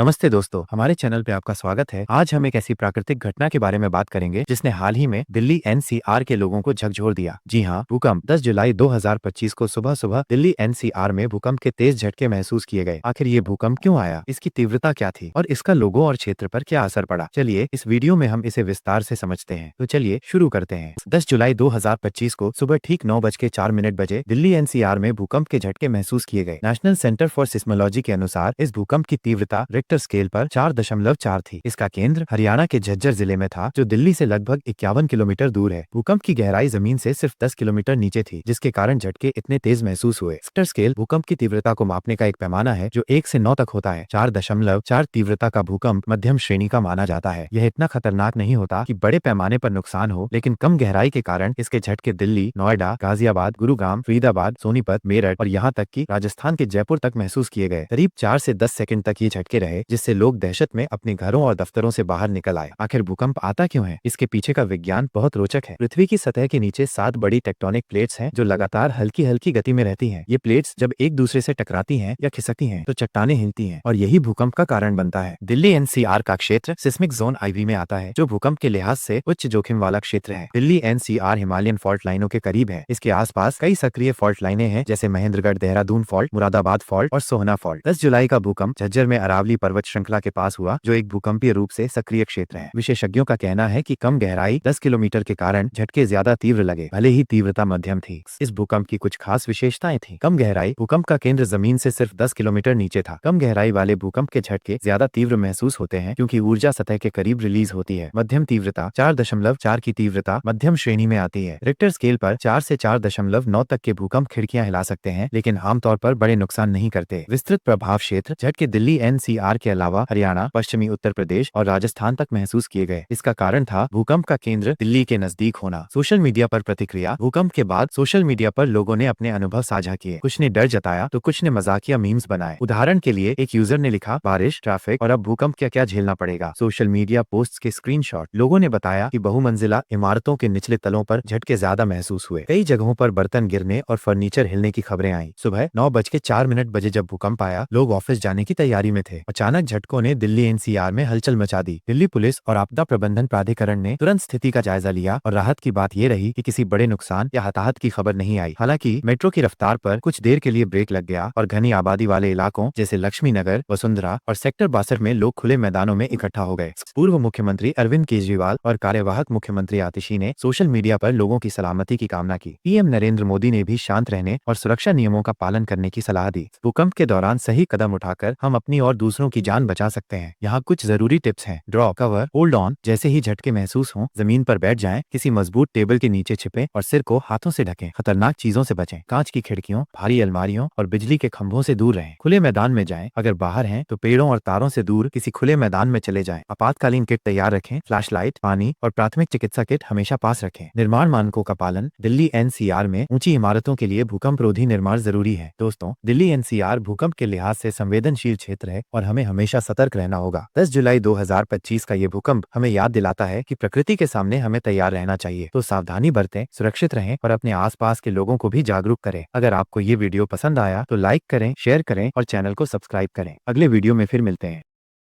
नमस्ते दोस्तों, हमारे चैनल पे आपका स्वागत है। आज हम एक ऐसी प्राकृतिक घटना के बारे में बात करेंगे जिसने हाल ही में दिल्ली एनसीआर के लोगों को झकझोर दिया। जी हाँ, भूकंप 10 जुलाई 2025 को सुबह सुबह दिल्ली एनसीआर में भूकंप के तेज झटके महसूस किए गए। आखिर ये भूकंप क्यों आया, इसकी तीव्रता क्या थी और इसका लोगों और क्षेत्र पर क्या असर पड़ा? चलिए इस वीडियो में हम इसे विस्तार से समझते हैं। तो चलिए शुरू करते हैं। 10 जुलाई 2025 को सुबह ठीक 9:04 बजे दिल्ली एनसीआर में भूकंप के झटके महसूस किए गए। नेशनल सेंटर फॉर सिस्मोलॉजी के अनुसार इस भूकंप की तीव्रता रिक्टर स्केल पर 4.4 थी। इसका केंद्र हरियाणा के झज्जर जिले में था, जो दिल्ली से लगभग 51 किलोमीटर दूर है। भूकंप की गहराई जमीन से सिर्फ 10 किलोमीटर नीचे थी, जिसके कारण झटके इतने तेज महसूस हुए। रिक्टर स्केल भूकंप की तीव्रता को मापने का एक पैमाना है जो 1 से 9 तक होता है। 4.4 तीव्रता का भूकंप मध्यम श्रेणी का माना जाता है। यह इतना खतरनाक नहीं होता कि बड़े पैमाने पर नुकसान हो, लेकिन कम गहराई के कारण इसके झटके दिल्ली, नोएडा, गाजियाबाद, गुरुग्राम, फरीदाबाद, सोनीपत, मेरठ और यहाँ तक कि राजस्थान के जयपुर तक महसूस किए गए। करीब 4 से 10 सेकंड तक ये झटके रहे, जिससे लोग दहशत में अपने घरों और दफ्तरों से बाहर निकल आए। आखिर भूकंप आता क्यों है? इसके पीछे का विज्ञान बहुत रोचक है। पृथ्वी की सतह के नीचे 7 बड़ी टेक्टोनिक प्लेट्स हैं जो लगातार हल्की हल्की गति में रहती हैं। ये प्लेट्स जब एक दूसरे से टकराती हैं या खिसकती हैं तो चट्टानें हिलती हैं और यही भूकंप का कारण बनता है। दिल्ली एनसीआर का क्षेत्र सिस्मिक जोन आईवी में आता है, जो भूकंप के लिहाज से उच्च जोखिम वाला क्षेत्र है। दिल्ली एनसीआर हिमालयन फॉल्ट लाइनों के करीब है। इसके आसपास कई सक्रिय फॉल्ट लाइनें हैं, जैसे महेंद्रगढ़ देहरादून फॉल्ट, मुरादाबाद फॉल्ट और सोहना फॉल्ट। 10 जुलाई का भूकंप झज्जर में अरावली पर्वत श्रृंखला के पास हुआ, जो एक भूकंपीय रूप से सक्रिय क्षेत्र है। विशेषज्ञों का कहना है कि कम गहराई 10 किलोमीटर के कारण झटके ज्यादा तीव्र लगे, भले ही तीव्रता मध्यम थी। इस भूकंप की कुछ खास विशेषताएं थी। कम गहराई, भूकंप का केंद्र जमीन से सिर्फ 10 किलोमीटर नीचे था। कम गहराई वाले भूकंप के झटके ज्यादा तीव्र महसूस होते हैं क्योंकि ऊर्जा सतह के करीब रिलीज होती है। मध्यम तीव्रता, 4.4 की तीव्रता मध्यम श्रेणी में आती है। रिक्टर स्केल पर 4 से 4.9 तक के भूकंप खिड़कियां हिला सकते हैं, लेकिन आमतौर पर बड़े नुकसान नहीं करते। विस्तृत प्रभाव क्षेत्र झटके दिल्ली एनसीआर के अलावा हरियाणा, पश्चिमी उत्तर प्रदेश और राजस्थान तक महसूस किए गए। इसका कारण था भूकंप का केंद्र दिल्ली के नजदीक होना। सोशल मीडिया पर प्रतिक्रिया। भूकंप के बाद सोशल मीडिया पर लोगों ने अपने अनुभव साझा किए। कुछ ने डर जताया तो कुछ ने मजाकिया मीम्स बनाए। उदाहरण के लिए एक यूजर ने लिखा, बारिश, ट्रैफिक और अब भूकंप क्या क्या झेलना पड़ेगा। सोशल मीडिया पोस्ट्स के स्क्रीनशॉट। लोगों ने बताया कि बहुमंजिला इमारतों के निचले तलों पर झटके ज्यादा महसूस हुए। कई जगहों पर बर्तन गिरने और फर्नीचर हिलने की खबरें आई। सुबह 9:04 जब भूकंप आया, लोग ऑफिस जाने की तैयारी में थे। अचानक झटकों ने दिल्ली एनसीआर में हलचल मचा दी। दिल्ली पुलिस और आपदा प्रबंधन प्राधिकरण ने तुरंत स्थिति का जायजा लिया और राहत की बात ये रही कि किसी बड़े नुकसान या हताहत की खबर नहीं आई। हालांकि मेट्रो की रफ्तार पर कुछ देर के लिए ब्रेक लग गया और घनी आबादी वाले इलाकों जैसे लक्ष्मी नगर, वसुंधरा और सेक्टर 62 में लोग खुले मैदानों में इकट्ठा हो गए। पूर्व मुख्यमंत्री अरविंद केजरीवाल और कार्यवाहक मुख्यमंत्री आतिशी ने सोशल मीडिया पर लोगों की सलामती की कामना की। पीएम नरेंद्र मोदी ने भी शांत रहने और सुरक्षा नियमों का पालन करने की सलाह दी। भूकंप के दौरान सही कदम उठाकर हम अपनी और दूसरों की जान बचा सकते हैं। यहाँ कुछ जरूरी टिप्स हैं। Draw, cover, hold on. जैसे ही झटके महसूस हों, जमीन पर बैठ जाएं, किसी मजबूत टेबल के नीचे छिपें और सिर को हाथों से ढकें। खतरनाक चीजों से बचें। कांच की खिड़कियों, भारी अलमारियों और बिजली के खंभों से दूर रहें। खुले मैदान में जाएं। अगर बाहर हैं तो पेड़ों और तारों से दूर किसी खुले मैदान में चले जाएं। आपातकालीन किट तैयार रखें। फ्लैशलाइट, पानी और प्राथमिक चिकित्सा किट हमेशा पास रखें। निर्माण मानकों का पालन। दिल्ली एनसीआर में ऊंची इमारतों के लिए भूकंप रोधी निर्माण जरूरी है। दोस्तों, दिल्ली एनसीआर भूकंप के लिहाज से संवेदनशील क्षेत्र है और हमें हमेशा सतर्क रहना होगा। 10 जुलाई 2025 का ये भूकंप हमें याद दिलाता है कि प्रकृति के सामने हमें तैयार रहना चाहिए। तो सावधानी बरतें, सुरक्षित रहें और अपने आसपास के लोगों को भी जागरूक करें। अगर आपको ये वीडियो पसंद आया तो लाइक करें, शेयर करें और चैनल को सब्सक्राइब करें। अगले वीडियो में फिर मिलते हैं।